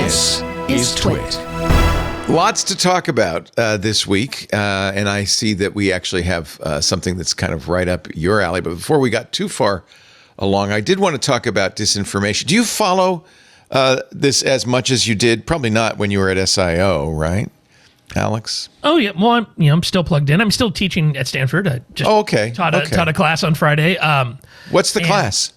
This is TWiT. Lots to talk about this week, and I see that we actually have something that's kind of right up your alley. But before we got too far along, I did want to talk about disinformation. Do you follow this as much as you did? Probably not when you were at SIO, right, Alex? Oh yeah, well I'm still plugged in. I'm still teaching at Stanford. I just taught a class on Friday. What's the class?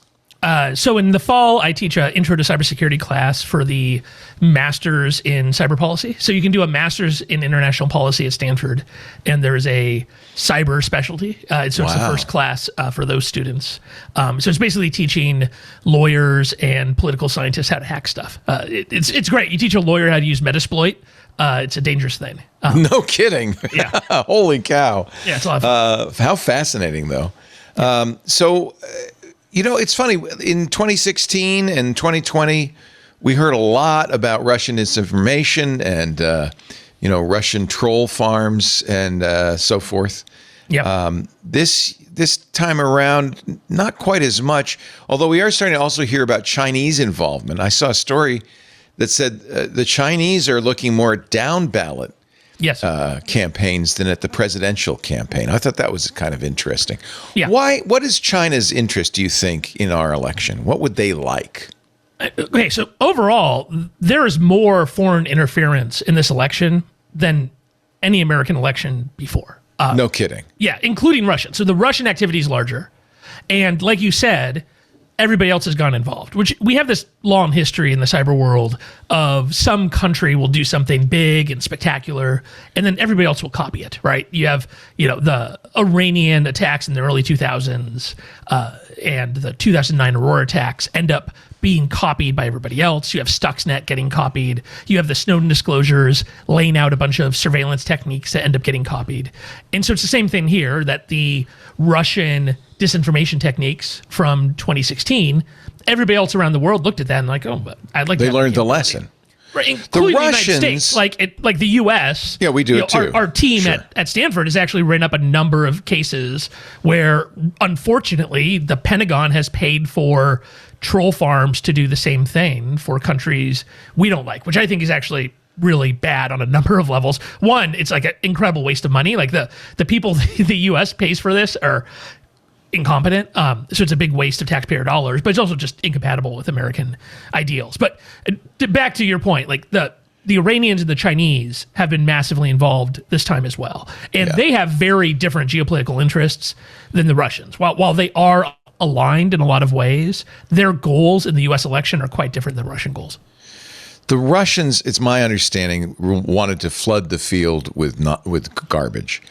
So in the fall, I teach an intro to cybersecurity class for the masters in cyber policy. So you can do a master's in international policy at Stanford, and there's a cyber specialty. So it's the first class for those students. So it's basically teaching lawyers and political scientists how to hack stuff. It's great. You teach a lawyer how to use Metasploit. It's a dangerous thing. No kidding. Yeah. Holy cow. Yeah, it's a lot of fun. How fascinating, though. You know, it's funny. In 2016 and 2020, we heard a lot about Russian disinformation and, Russian troll farms and so forth. Yeah. This time around, not quite as much, although we are starting to also hear about Chinese involvement. I saw a story that said the Chinese are looking more at down ballot campaigns than at the presidential campaign. I thought that was kind of interesting. Yeah. What is China's interest, do you think, in our election? What would they like? Okay, so overall, there is more foreign interference in this election than any American election before. No kidding. Yeah, including Russian. So the Russian activity is larger. And like you said, everybody else has gone involved, which we have this long history in the cyber world of some country will do something big and spectacular, and then everybody else will copy it, right? You have, the Iranian attacks in the early 2000s and the 2009 Aurora attacks end up being copied by everybody else. You have Stuxnet getting copied. You have the Snowden disclosures laying out a bunch of surveillance techniques that end up getting copied. And so it's the same thing here, that the Russian disinformation techniques from 2016, everybody else around the world looked at that and like, oh, I'd like. They learned the lesson. Right, including the Russians, United States, like the U.S. Yeah, we do it too. Our team at Stanford has actually written up a number of cases where, unfortunately, the Pentagon has paid for troll farms to do the same thing for countries we don't like, which I think is actually really bad on a number of levels. One, it's like an incredible waste of money. Like the people the U.S. pays for this are incompetent. So it's a big waste of taxpayer dollars, but it's also just incompatible with American ideals. But back to your point, like the Iranians and the Chinese have been massively involved this time as well. And they have very different geopolitical interests than the Russians. While they are aligned in a lot of ways, their goals in the U.S. election are quite different than Russian goals. The Russians, it's my understanding, wanted to flood the field with garbage,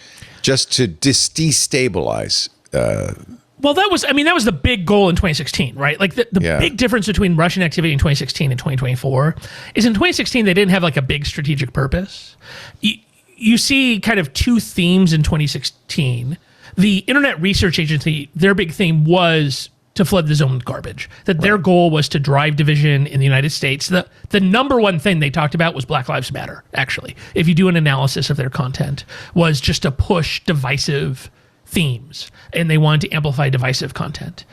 just to destabilize. Well, that was the big goal in 2016, right? Like the big difference between Russian activity in 2016 and 2024 is in 2016 they didn't have like a big strategic purpose. You see kind of two themes in 2016. The Internet Research Agency, their big theme was to flood the zone with garbage. That their goal was to drive division in the United States. The number one thing they talked about was Black Lives Matter, actually. If you do an analysis of their content, was just to push divisive themes, and they wanted to amplify divisive content.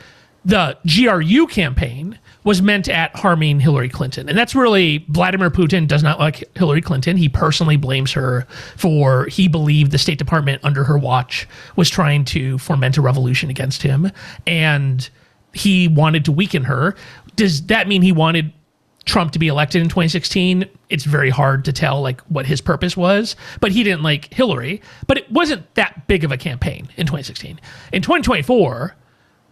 The GRU campaign was meant at harming Hillary Clinton. And that's really, Vladimir Putin does not like Hillary Clinton. He personally blames her for, he believed the State Department under her watch was trying to foment a revolution against him. And he wanted to weaken her. Does that mean he wanted Trump to be elected in 2016? It's very hard to tell like what his purpose was, but he didn't like Hillary. But it wasn't that big of a campaign in 2016. In 2024,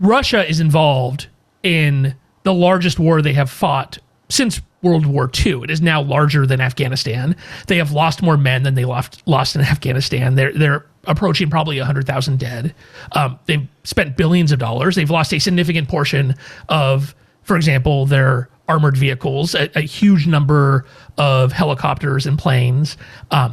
Russia is involved in the largest war they have fought since World War II. It is now larger than Afghanistan. They have lost more men than they lost in Afghanistan. They're approaching probably 100,000 dead. They've spent billions of dollars. They've lost a significant portion of, for example, their armored vehicles, a huge number of helicopters and planes. A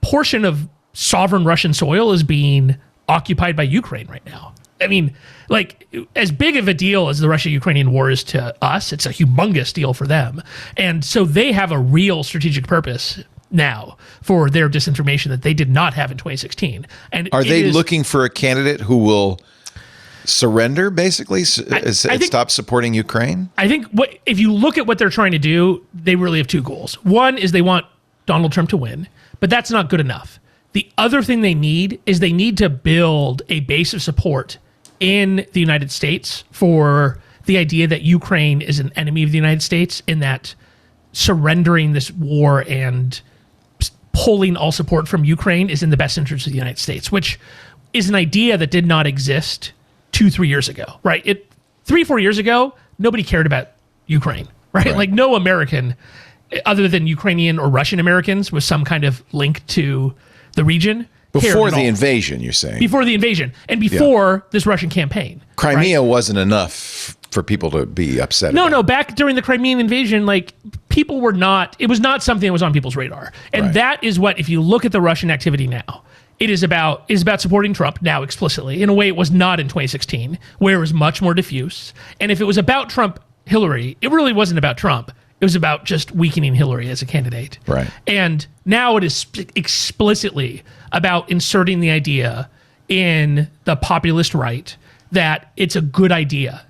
portion of sovereign Russian soil is being occupied by Ukraine right now. I mean, like, as big of a deal as the Russia-Ukrainian war is to us, it's a humongous deal for them. And so they have a real strategic purpose now for their disinformation that they did not have in 2016. And are they looking for a candidate who will surrender, basically? Stop supporting Ukraine? I think if you look at what they're trying to do, they really have two goals. One is they want Donald Trump to win, but that's not good enough. The other thing they need is they need to build a base of support in the United States for the idea that Ukraine is an enemy of the United States, and that surrendering this war and pulling all support from Ukraine is in the best interest of the United States, which is an idea that did not exist 2-3 years ago, right? 3-4 years ago, nobody cared about Ukraine, right? Like no American, other than Ukrainian or Russian Americans with some kind of link to the region. Before the invasion, you're saying? Before the invasion, and before this Russian campaign. Crimea wasn't enough for people to be upset about. No, back during the Crimean invasion, like people were not, it was not something that was on people's radar. And that is what, if you look at the Russian activity now, it is about supporting Trump now explicitly in a way it was not in 2016, where it was much more diffuse. And if it was about Trump, Hillary, it really wasn't about Trump. It was about just weakening Hillary as a candidate. Right. And now it is explicitly about inserting the idea in the populist right that it's a good idea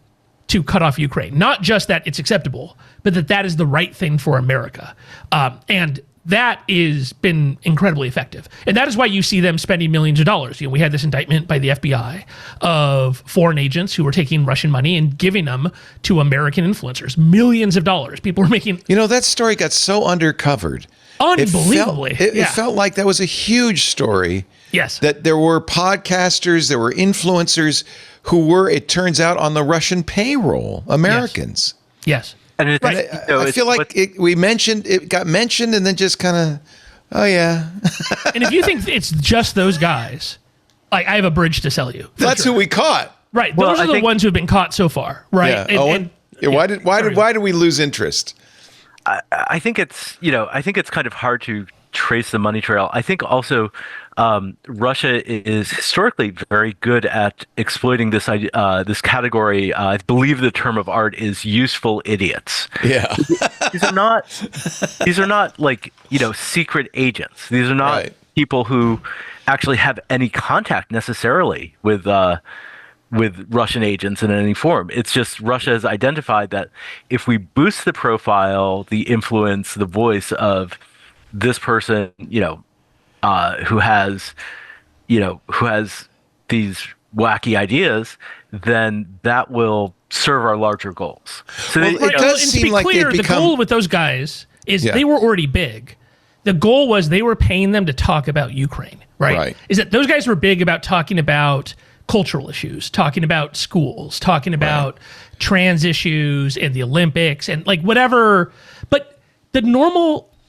to cut off Ukraine. Not just that it's acceptable, but that is the right thing for America. And that has been incredibly effective. And that is why you see them spending millions of dollars. We had this indictment by the FBI of foreign agents who were taking Russian money and giving them to American influencers. Millions of dollars. People were making... that story got so undercovered. Unbelievably. It felt like that was a huge story. Yes. That there were podcasters, there were influencers who were, it turns out, on the Russian payroll, Americans. Yes. And I feel like it got mentioned and then just kind of, oh yeah. And if you think it's just those guys, like I have a bridge to sell you. That's who we caught. Right. Those are the ones who have been caught so far. Right. Yeah. Why did we lose interest? I think it's kind of hard to trace the money trail. I think also Russia is historically very good at exploiting this this category. I believe the term of art is useful idiots. Yeah. These are not like, secret agents. These are not people who actually have any contact necessarily with Russian agents in any form. It's just Russia has identified that if we boost the profile, the influence, the voice of this person, who has these wacky ideas, then that will serve our larger goals. So it does seem like the goal with those guys is they were already big. The goal was they were paying them to talk about Ukraine, right? Is that those guys were big about talking about cultural issues, talking about schools, talking about trans issues and the Olympics and like whatever. But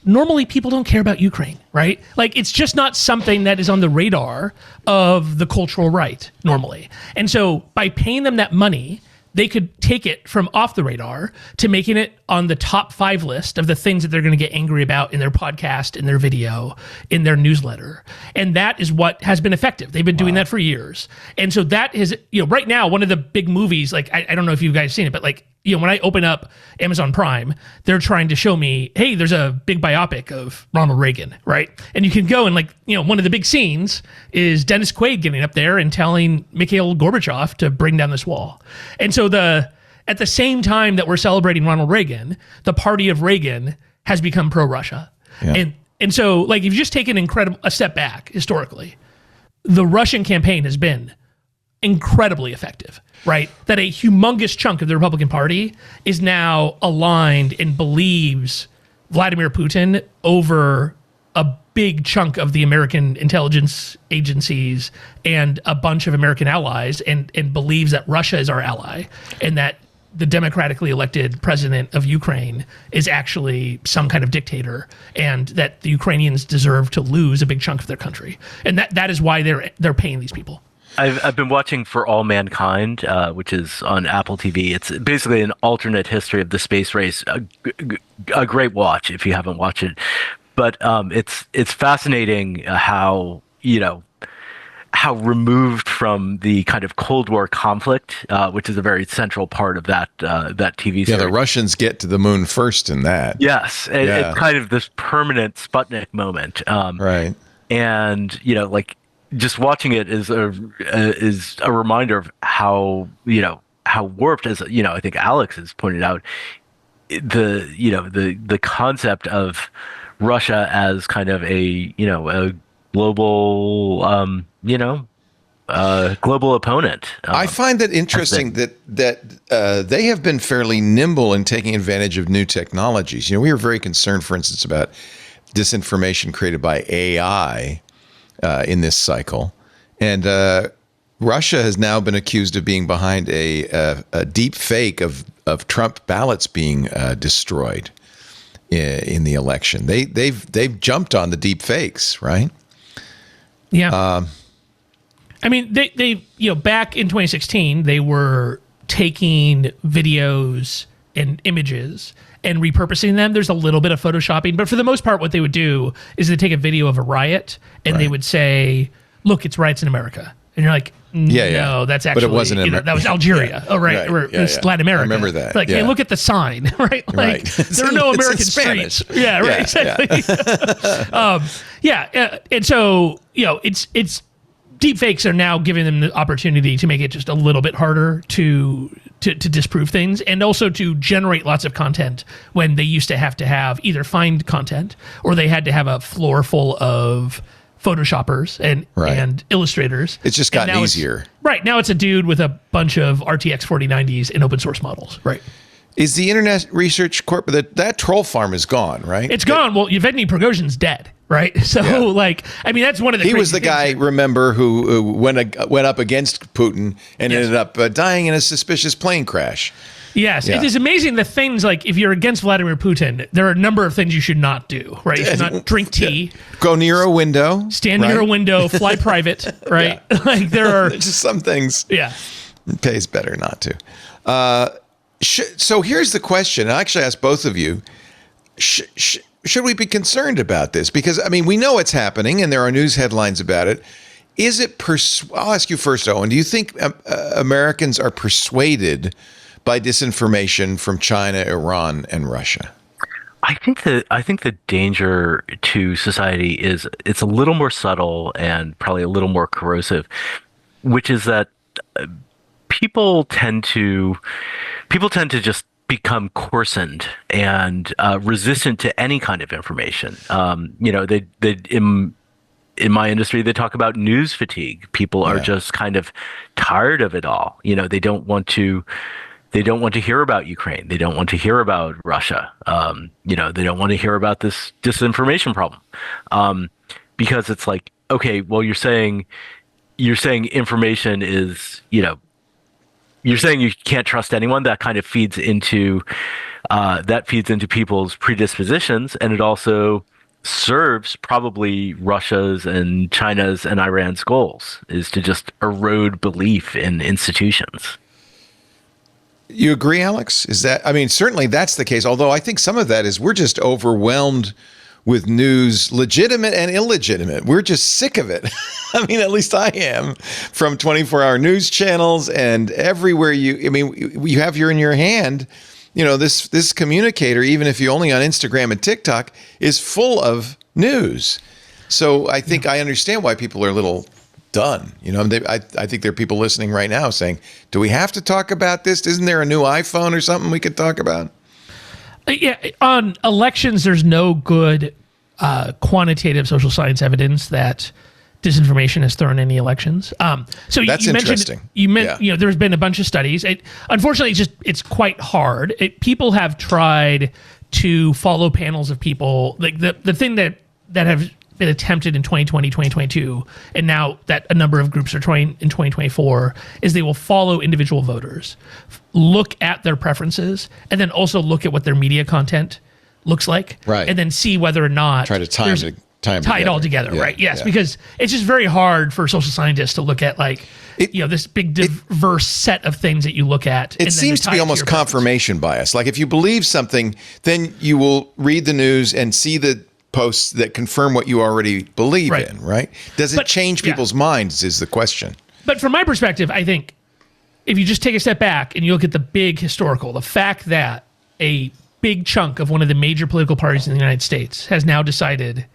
normally people don't care about Ukraine, right? Like it's just not something that is on the radar of the cultural right normally. And so by paying them that money, they could take it from off the radar to making it on the top 5 list of the things that they're going to get angry about in their podcast, in their video, in their newsletter. And that is what has been effective. They've been doing that for years. And so that is, right now, one of the big movies, like, I don't know if you guys seen it, but like, when I open up Amazon Prime, they're trying to show me, hey, there's a big biopic of Ronald Reagan, right? And you can go and like, one of the big scenes is Dennis Quaid getting up there and telling Mikhail Gorbachev to bring down this wall. And so at the same time that we're celebrating Ronald Reagan, the party of Reagan has become pro-Russia. Yeah. And so like, if you just take a step back historically, the Russian campaign has been incredibly effective, right? That a humongous chunk of the Republican Party is now aligned and believes Vladimir Putin over a big chunk of the American intelligence agencies and a bunch of American allies, and believes that Russia is our ally and that the democratically elected president of Ukraine is actually some kind of dictator, and that the Ukrainians deserve to lose a big chunk of their country. And that is why they're paying these people. I've been watching For All Mankind, which is on Apple TV. It's basically an alternate history of the space race. A great watch if you haven't watched it. But it's fascinating how removed from the kind of Cold War conflict, which is a very central part of that TV series. Yeah, the Russians get to the moon first in that. Yes, it's kind of this permanent Sputnik moment. Right. And like, just watching it is a reminder of how how warped, as I think Alex has pointed out, the concept of Russia as kind of a global global opponent. I find that interesting that they have been fairly nimble in taking advantage of new technologies. We were very concerned, for instance, about disinformation created by AI in this cycle, and Russia has now been accused of being behind a deep fake of Trump ballots being destroyed in the election. They've jumped on the deep fakes, right? Yeah. I mean, they back in 2016, they were taking videos and images and repurposing them. There's a little bit of photoshopping, but for the most part, what they would do is they take a video of a riot and they would say, "Look, it's riots in America," and you're like, "No, that's actually." But it wasn't. That was Algeria. Oh, right. Or Latin America. I remember that. Like, hey, look at the sign, right? Like, there are no American streets. Yeah, right. Exactly. And so it's. Deep fakes are now giving them the opportunity to make it just a little bit harder to disprove things, and also to generate lots of content when they used to have either find content or they had to have a floor full of photoshoppers and illustrators. It's just gotten easier. Right. Now it's a dude with a bunch of RTX 4090s and open source models. Right. Is the Internet Research Corp, that troll farm is gone, right? It's gone. Well, Yevgeny Prigozhin's dead, right? So, that's one of the. He was the guy, remember, who went up against Putin and ended up dying in a suspicious plane crash. Yes, it is amazing the things, like, if you're against Vladimir Putin, there are a number of things you should not do, right? You should not drink tea. Go near a window. Stand near a window, fly private, right? Like, there are just some things. Yeah. It pays better not to. So here's the question. I actually asked both of you, should we be concerned about this? Because, I mean, we know it's happening and there are news headlines about it. Is it I'll ask you first, Owen. Do you think Americans are persuaded by disinformation from China, Iran, and Russia? I think the danger to society is it's a little more subtle and probably a little more corrosive, which is that people tend to just become coarsened and resistant to any kind of information. In my industry, they talk about news fatigue. People are just kind of tired of it all. They don't want to hear about Ukraine. They don't want to hear about Russia. They don't want to hear about this disinformation problem, because it's like, okay, well, you're saying information is, you're saying you can't trust anyone. That kind of feeds into people's predispositions, and it also serves probably Russia's and China's and Iran's goals, is to just erode belief in institutions. You agree, Alex? Certainly that's the case. Although I think some of that is we're just overwhelmed with news, legitimate and illegitimate. We're just sick of it. At least I am, from 24-hour news channels and everywhere you have in your hand, this communicator, even if you only on Instagram and TikTok, is full of news. So I think I understand why people are a little done. I think there are people listening right now saying, do we have to talk about this? Isn't there a new iPhone or something we could talk about? Yeah, on elections, there's no good quantitative social science evidence that disinformation has thrown any elections. So that's you interesting. Mentioned, there's been a bunch of studies. Unfortunately, it's quite hard. People have tried to follow panels of people. Like the thing that have been attempted in 2020, 2022, and now that a number of groups are trying in 2024, is they will follow individual voters, look at their preferences, and then also look at what their media content looks like, right, and then see whether or not try to tie it all together, right? Yes, because it's just very hard for social scientists to look at this big diverse set of things that you look at. It seems to be almost confirmation bias. Like if you believe something, then you will read the news and see the posts that confirm what you already believe in, right? Does it change people's minds is the question. But from my perspective, I think if you just take a step back and you look at the big historical, the fact that a big chunk of one of the major political parties in the United States has now decided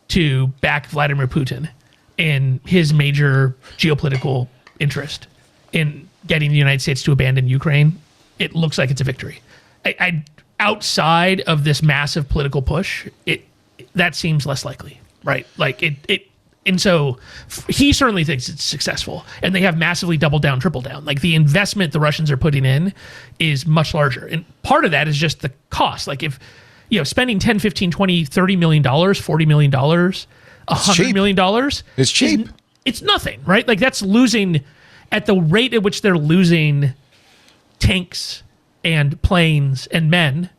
to back Vladimir Putin in his major geopolitical interest in getting the United States to abandon Ukraine, it looks like it's a victory. Outside of this massive political push, that seems less likely, right? Like and so he certainly thinks it's successful, and they have massively doubled down, tripled down. Like the investment the Russians are putting in is much larger. And part of that is just the cost. Like if, spending 10, 15, 20, $30 million, $40 million, $100 million. It's cheap. It's nothing, right? Like that's losing at the rate at which they're losing tanks and planes and men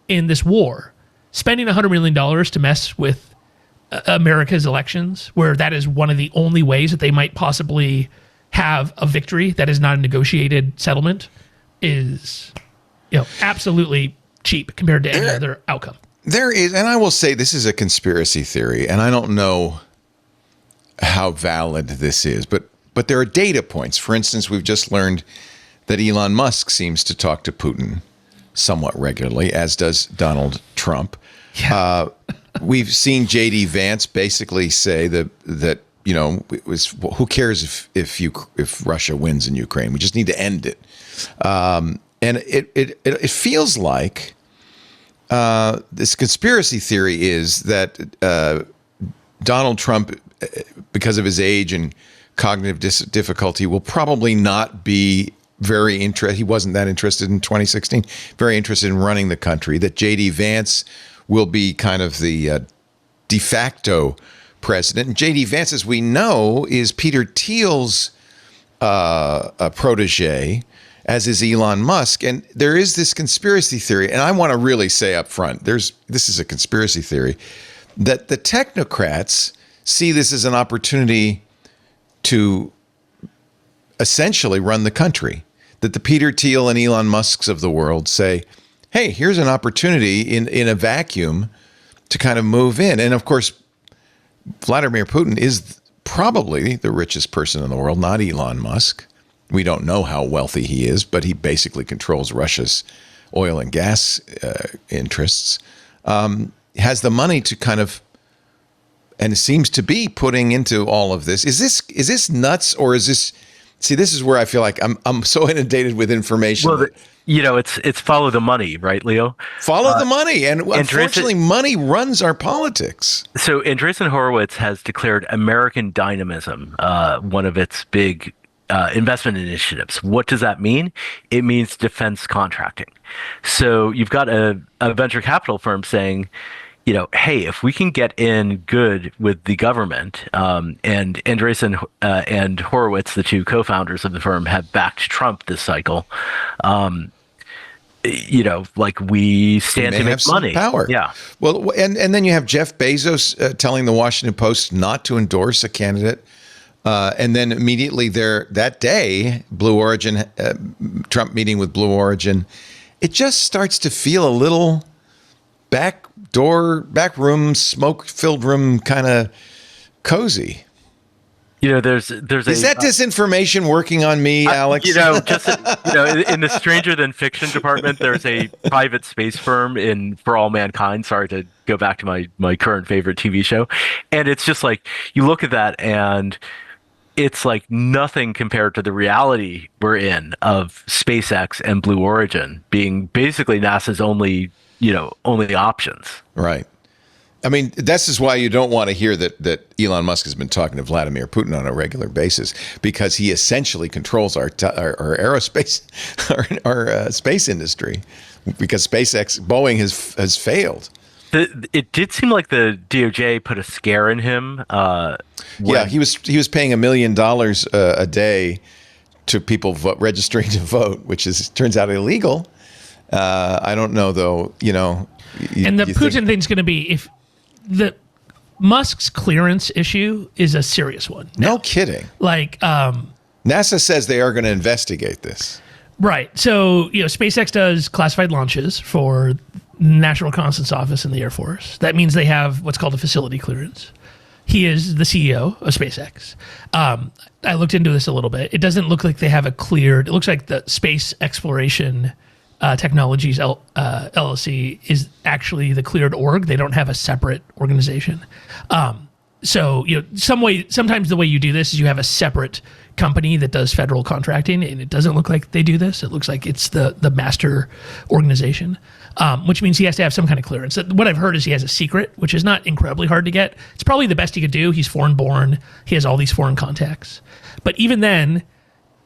in this war. Spending $100 million to mess with America's elections, where that is one of the only ways that they might possibly have a victory that is not a negotiated settlement, is absolutely cheap compared to any other outcome. There is, and I will say this is a conspiracy theory, and I don't know how valid this is, but there are data points. For instance, we've just learned that Elon Musk seems to talk to Putin somewhat regularly, as does Donald Trump. Yeah. We've seen J.D. Vance basically say that it was, who cares if Russia wins in Ukraine? We just need to end it. And it feels like this conspiracy theory is that Donald Trump, because of his age and cognitive difficulty, will probably not be very interested. He wasn't that interested in 2016. Very interested in running the country. That J.D. Vance will be kind of the de facto president. And J.D. Vance, as we know, is Peter Thiel's protege, as is Elon Musk. And there is this conspiracy theory, and I want to really say up front, this is a conspiracy theory, that the technocrats see this as an opportunity to essentially run the country. That the Peter Thiel and Elon Musks of the world say, hey, here's an opportunity in a vacuum to kind of move in. And of course, Vladimir Putin is probably the richest person in the world, not Elon Musk. We don't know how wealthy he is, but he basically controls Russia's oil and gas interests. Has the money to kind of, and it seems to be putting into all of this. Is this nuts, or is this? See, this is where I feel like I'm so inundated with information. Well, it's follow the money, right, Leo? Follow the money, and unfortunately, money runs our politics. So, Andreessen Horowitz has declared American dynamism one of its big investment initiatives. What does that mean? It means defense contracting. So, you've got a venture capital firm saying, hey, if we can get in good with the government, and Andreessen and Horowitz, the two co-founders of the firm, have backed Trump this cycle, like we stand to make money. Power. Yeah. Well, and then you have Jeff Bezos telling the Washington Post not to endorse a candidate. And then immediately that day, Blue Origin, Trump meeting with Blue Origin, it just starts to feel a little back room, smoke-filled room, kind of cozy. There's is that disinformation working on me, Alex? Just in the Stranger Than Fiction department, there's a private space firm in For All Mankind. Sorry to go back to my current favorite TV show, and it's just like you look at that and it's like nothing compared to the reality we're in of SpaceX and Blue Origin being basically NASA's only options. Right. I mean, this is why you don't want to hear that Elon Musk has been talking to Vladimir Putin on a regular basis, because he essentially controls our aerospace, our space industry, because Boeing has failed. It did seem like the DOJ put a scare in him. He was paying $1 million a day to people registering to vote, which turns out illegal. I don't know though. And the Putin thing's going to be, if the Musk's clearance issue is a serious one. No kidding. Like NASA says they are going to investigate this. Right. So SpaceX does classified launches for National Reconnaissance Office in the Air Force. That means they have what's called a facility clearance. He is the CEO of SpaceX. I looked into this a little bit. It doesn't look like they have a cleared. It looks like the Space Exploration Technologies LLC is actually the cleared org. They don't have a separate organization. So, sometimes the way you do this is you have a separate company that does federal contracting, and it doesn't look like they do this. It looks like it's the master organization, which means he has to have some kind of clearance. What I've heard is he has a secret, which is not incredibly hard to get. It's probably the best he could do. He's foreign born. He has all these foreign contacts. But even then,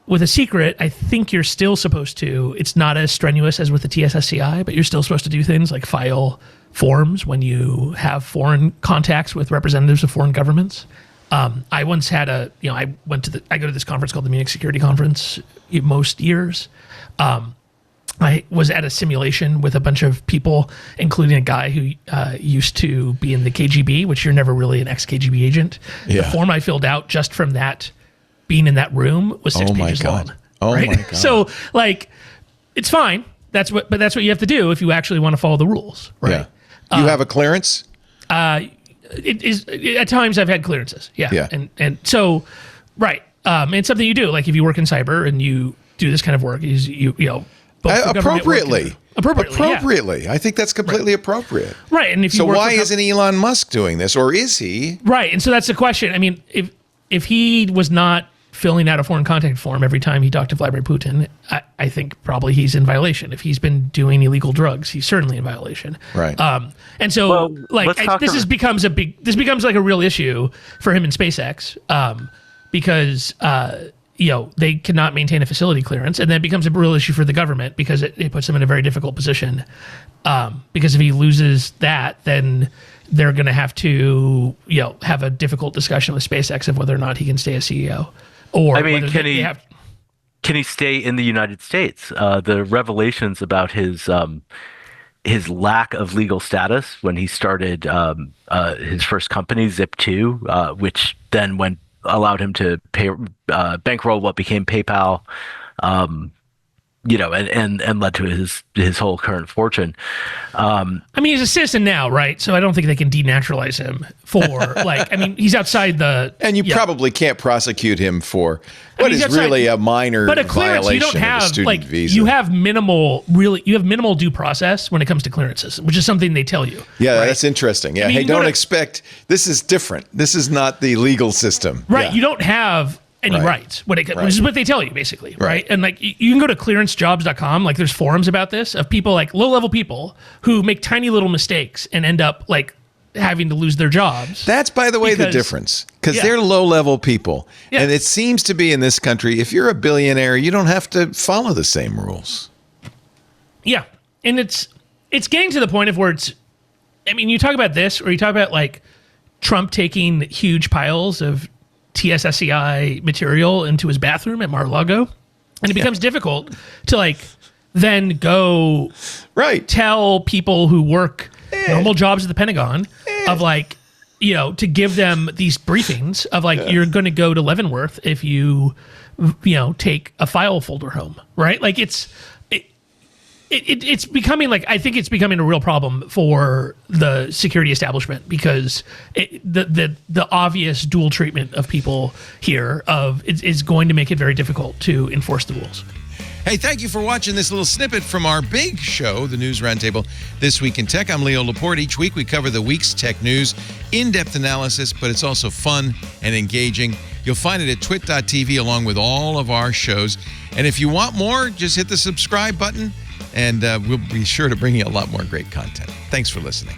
with a secret, I think you're still supposed to, it's not as strenuous as with the TSSCI, but you're still supposed to do things like file forms when you have foreign contacts with representatives of foreign governments. I once had I go to this conference called the Munich Security Conference most years. I was at a simulation with a bunch of people, including a guy who used to be in the KGB, which you're never really an ex-KGB agent. Yeah. The form I filled out just from that, being in that room, was 6 pages long. Oh right? my God. So, it's fine. But that's what you have to do if you actually want to follow the rules, right? Yeah. You have a clearance? It is at times I've had clearances. Yeah. And so, right. It's something you do. Like if you work in cyber and you do this kind of work, Appropriately. Yeah. I think that's completely appropriate. Right. And so why isn't Elon Musk doing this, or is he? Right. And so that's the question. I mean, if he was not filling out a foreign contact form every time he talked to Vladimir Putin, I think probably he's in violation. If he's been doing illegal drugs, he's certainly in violation. Right. And so this becomes like a real issue for him in SpaceX, because they cannot maintain a facility clearance, and then it becomes a real issue for the government because it puts him in a very difficult position. Because if he loses that, then they're going to have to have a difficult discussion with SpaceX of whether or not he can stay as CEO. Or can he stay in the United States? The revelations about his lack of legal status when he started his first company, Zip2, which then allowed him to bankroll what became PayPal, and led to his whole current fortune. He's a citizen now, right? So I don't think they can denaturalize him for he's outside the. And you probably can't prosecute him for what is really a minor violation you don't have, of a student visa. You have minimal due process when it comes to clearances, which is something they tell you. Yeah, right? That's interesting. Yeah, don't expect. This is different. This is not the legal system. Right. Yeah. You don't have any rights, which is what they tell you basically, right? And you can go to clearancejobs.com, there's forums about this of people, low-level people who make tiny little mistakes and end up having to lose their jobs. That's, by the way, the difference, because they're low-level people. Yeah. And it seems to be in this country, if you're a billionaire, you don't have to follow the same rules. Yeah. And it's getting to the point of where you talk about this, or you talk about Trump taking huge piles of TSSCI material into his bathroom at Mar-a-Lago, and it becomes difficult to then go tell people who work normal jobs at the Pentagon of to give them these briefings of you're going to go to Leavenworth if you take a file folder home, right? It's becoming I think it's becoming a real problem for the security establishment, because the obvious dual treatment of people here is going to make it very difficult to enforce the rules. Hey, thank you for watching this little snippet from our big show, the News Roundtable This Week in Tech. I'm Leo Laporte. Each week we cover the week's tech news, in-depth analysis, but it's also fun and engaging. You'll find it at twit.tv along with all of our shows. And if you want more, just hit the subscribe button, and we'll be sure to bring you a lot more great content. Thanks for listening.